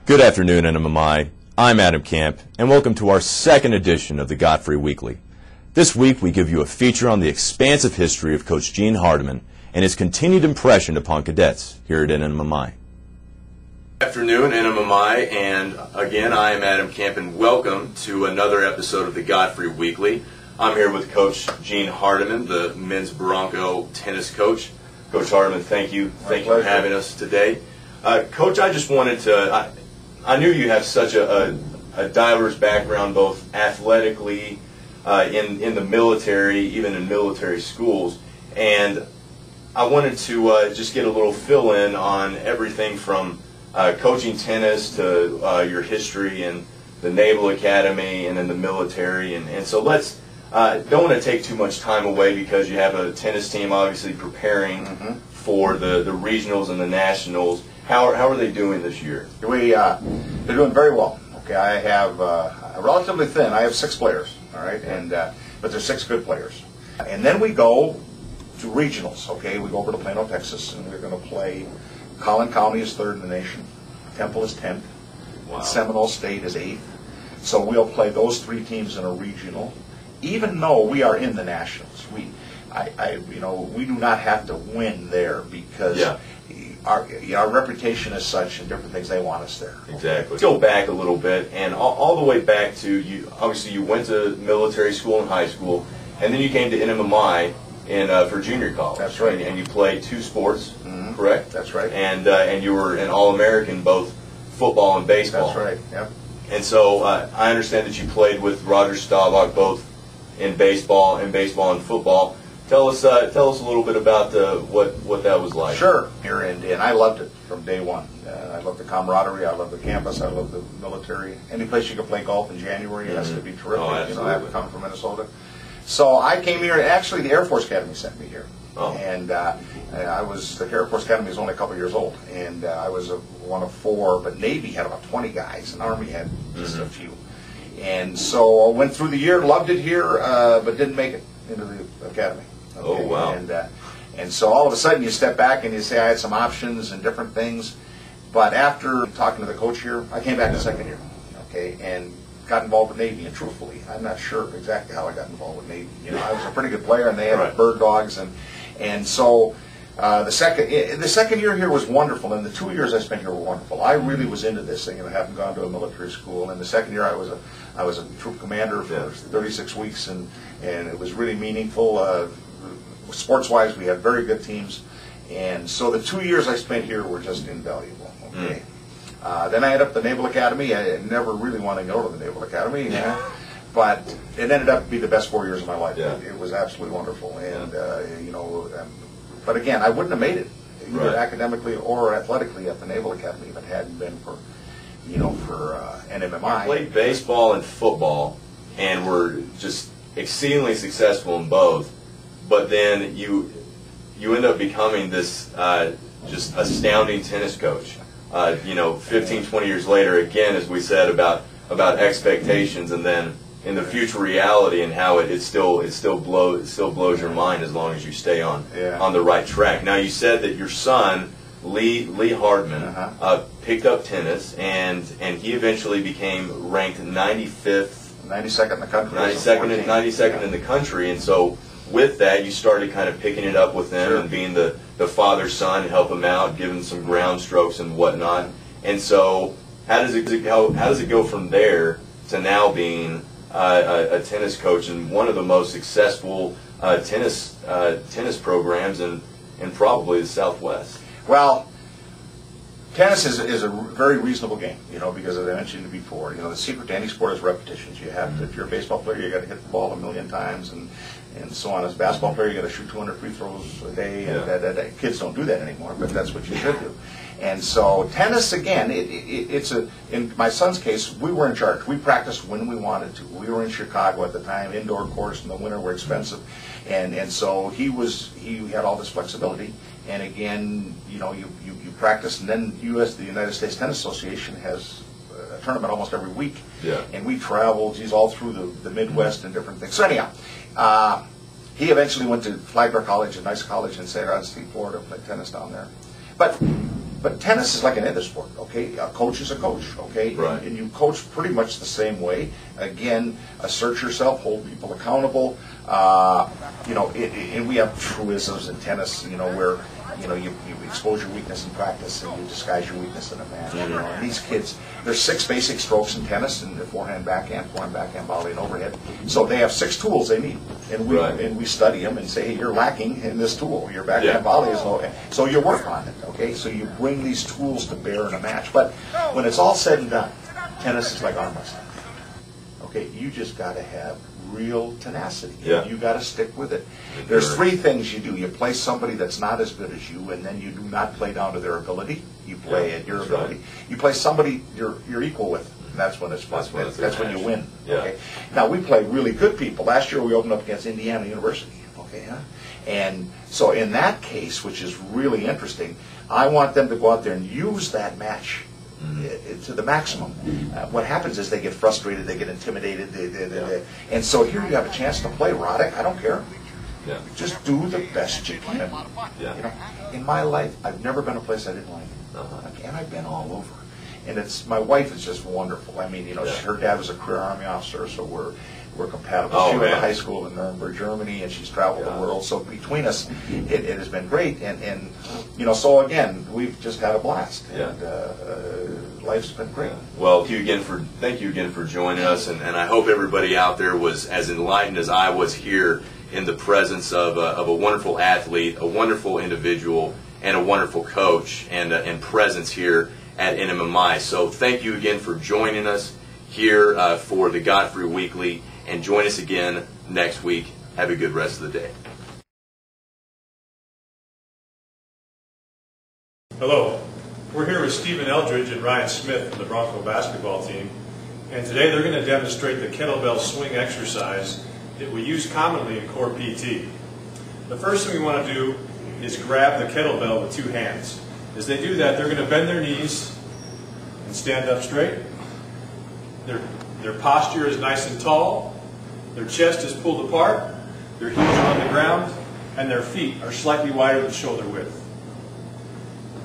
Good afternoon, NMMI. I'm Adam Camp, and welcome to our second edition of the Godfrey Weekly. This week, we give you a feature on the expansive history of Coach Gene Hardiman and his continued impression upon cadets here at NMMI. Good afternoon, NMMI, and again, I am Adam Camp, and welcome to another episode of the Godfrey Weekly. I'm here with Coach Gene Hardiman, the men's Bronco tennis coach. Coach Hardiman, thank you for having us today. Coach, I just wanted to, I knew you have such a diverse background, both athletically, in the military, even in military schools, and I wanted to just get a little fill-in on everything from coaching tennis to your history in the Naval Academy and in the military, and so let's, don't want to take too much time away because you have a tennis team obviously preparing for the regionals and the nationals. How are they doing this year? They're doing very well. Okay, I have relatively thin. I have 6 players. All right, and but there's 6 good players. And then we go to regionals. Okay, we go over to Plano, Texas, and we're going to play. Collin County is 3rd in the nation. Temple is 10th. Wow. And Seminole State is 8th. So we'll play those 3 teams in a regional. Even though we are in the nationals, we do not have to win there because. Yeah. Our reputation is such and different things, they want us there. Exactly. Let's go back a little bit, and all the way back to you. Obviously, you went to military school and high school, and then you came to NMMI for junior college. That's right. And you played 2 sports, correct? That's right. And you were an All-American, both football and baseball. That's right. Yep. And so I understand that you played with Roger Staubach both in baseball and football. Tell us a little bit about what that was like. Sure. Here and I loved it from day one. I love the camaraderie. I love the campus. I love the military. Any place you can play golf in January has to be terrific. Oh, I have come from Minnesota, so I came here. Actually, the Air Force Academy sent me here, and the Air Force Academy was only a couple years old, and I was one of 4. But Navy had about 20 guys, and Army had just a few. And so I went through the year, loved it here, but didn't make it into the academy. Okay. Oh, wow. And so all of a sudden you step back and you say I had some options and different things. But after talking to the coach here, I came back the second year, okay, and got involved with Navy. And truthfully, I'm not sure exactly how I got involved with Navy. I was a pretty good player, and they had bird dogs, and so the second year here was wonderful, and the 2 years I spent here were wonderful. I really was into this thing, and I hadn't gone to a military school. And the second year I was a troop commander for 36 weeks, and it was really meaningful. Sports-wise, we had very good teams, and so the 2 years I spent here were just invaluable. Okay, then I ended up at the Naval Academy. I never really wanted to go to the Naval Academy, but it ended up to be the best 4 years of my life. Yeah. It was absolutely wonderful, and but again, I wouldn't have made it either academically or athletically at the Naval Academy if it hadn't been for NMMI. You played baseball and football, and were just exceedingly successful in both. But then you end up becoming this just astounding tennis coach. 15, 20 years later, again, as we said about expectations, and then in the future reality, and how it still blows your mind as long as you stay on the right track. Now, you said that your son Lee Hardiman picked up tennis, and he eventually became ranked 95th, 92nd in the country, 92nd in the country, and so. With that, you started kind of picking it up with them and being the father-son, help him out, give him some ground strokes and whatnot. And so, how does it go from there to now being a tennis coach in one of the most successful tennis programs in probably the Southwest? Well, tennis is a very reasonable game, because as I mentioned before, the secret to any sport is repetitions. You have to, if you're a baseball player, you got to hit the ball 1,000,000 times, and so on. As a basketball player, you got to shoot 200 free throws a day. And kids don't do that anymore, but that's what you should do. And so tennis, again, in my son's case, we were in charge. We practiced when we wanted to. We were in Chicago at the time. Indoor courts in the winter were expensive, and so he had all this flexibility. And again, you practice, and then the United States Tennis Association has a tournament almost every week. Yeah. And we traveled, all through the Midwest and different things. So anyhow, he eventually went to Flagler College, a nice college in St. Augustine, Florida, played tennis down there. But But tennis is like any other sport, okay? A coach is a coach, okay? Right. And you coach pretty much the same way. Again, assert yourself, hold people accountable. You know, and we have truisms in tennis, you know, where, you know, you expose your weakness in practice and you disguise your weakness in a match. You know, and these kids, there's 6 basic strokes in tennis, and forehand, backhand, volley, and overhead. So they have 6 tools they need, and we study them and say, hey, you're lacking in this tool. Your backhand volley is low, so you work on it. Okay, so you bring these tools to bear in a match. But when it's all said and done, tennis is like arm wrestling. Okay, you just got to have real tenacity. Yeah. You got to stick with it. There's 3 things you do. You play somebody that's not as good as you, and then you do not play down to their ability. You play at your ability. Right. You play somebody you're equal with. And that's when it's fun. That's when you win. Yeah. Okay. Now we play really good people. Last year we opened up against Indiana University. Okay, huh? And so in that case, which is really interesting, I want them to go out there and use that match to the maximum. What happens is they get frustrated, they get intimidated, and so here you have a chance to play erotic. I don't care. Yeah. Just do the best you can. Yeah. You know, in my life, I've never been a place I didn't like, Uh-huh. and I've been all over. And it's my wife is just wonderful. I mean, you know, her dad was a career Army officer, so we're compatible. Oh, she went to man. high school in Nuremberg, Germany, and she's traveled the world. So between us, it has been great. And you know, so again, we've just had a blast. And life's been great. Well, thank you again for joining us, and I hope everybody out there was as enlightened as I was here in the presence of a wonderful athlete, a wonderful individual, and a wonderful coach, and presence here at NMMI. So thank you again for joining us here for the Godfrey Weekly, and join us again next week. Have a good rest of the day. Hello, we're here with Stephen Eldridge and Ryan Smith from the Bronco basketball team, and today they're going to demonstrate the kettlebell swing exercise that we use commonly in core PT. The first thing we want to do is grab the kettlebell with 2 hands. As they do that, they're going to bend their knees and stand up straight. Their posture is nice and tall, their chest is pulled apart, their heels are on the ground, and their feet are slightly wider than shoulder width.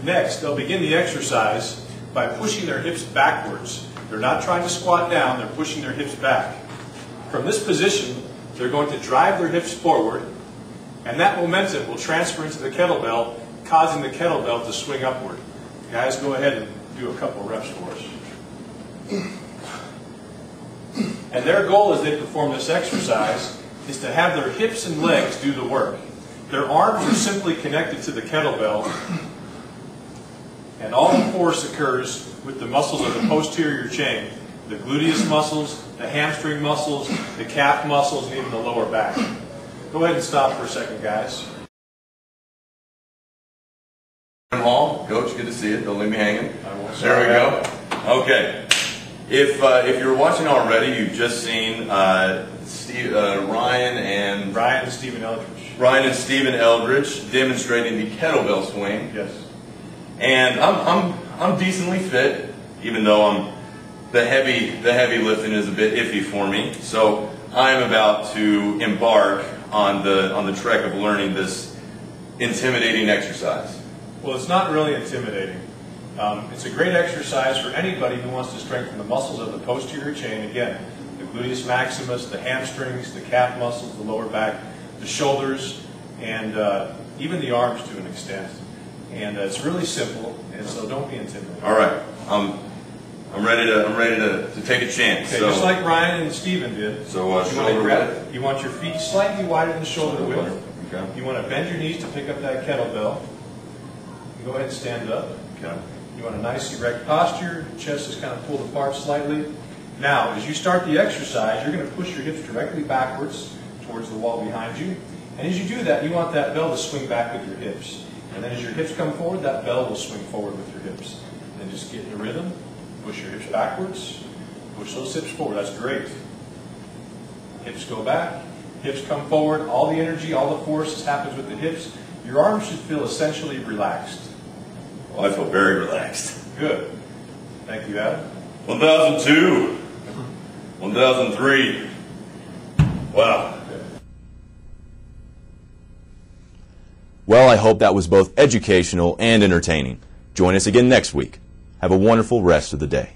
Next, they'll begin the exercise by pushing their hips backwards. They're not trying to squat down, they're pushing their hips back. From this position, they're going to drive their hips forward, and that momentum will transfer into the kettlebell, causing the kettlebell to swing upward. Guys, go ahead and do a couple reps for us. And their goal as they perform this exercise is to have their hips and legs do the work. Their arms are simply connected to the kettlebell, and all the force occurs with the muscles of the posterior chain, the gluteus muscles, the hamstring muscles, the calf muscles, and even the lower back. Go ahead and stop for a second, guys. Hall, Coach, good to see you. Don't leave me hanging. I won't. There we go. Okay. If you're watching already, you've just seen Ryan and Stephen Eldridge. Ryan and Stephen Eldridge demonstrating the kettlebell swing. Yes. And I'm decently fit, even though the heavy lifting is a bit iffy for me. So I'm about to embark on the trek of learning this intimidating exercise. Well, it's not really intimidating. It's a great exercise for anybody who wants to strengthen the muscles of the posterior chain. Again, the gluteus maximus, the hamstrings, the calf muscles, the lower back, the shoulders, and even the arms to an extent. And it's really simple, and so don't be intimidated. All right, I'm ready to take a chance. Okay, so, just like Ryan and Stephen did. So you want your feet slightly wider than shoulder width. Okay. You want to bend your knees to pick up that kettlebell. You go ahead and stand up. Okay. You want a nice erect posture. Chest is kind of pulled apart slightly. Now, as you start the exercise, you're going to push your hips directly backwards towards the wall behind you. And as you do that, you want that bell to swing back with your hips. And then as your hips come forward, that bell will swing forward with your hips. And then just get in the rhythm. Push your hips backwards. Push those hips forward. That's great. Hips go back. Hips come forward. All the energy, all the force happens with the hips. Your arms should feel essentially relaxed. Well, I feel very relaxed. Good. Thank you, Adam. 1002. 1003. Wow. Well, I hope that was both educational and entertaining. Join us again next week. Have a wonderful rest of the day.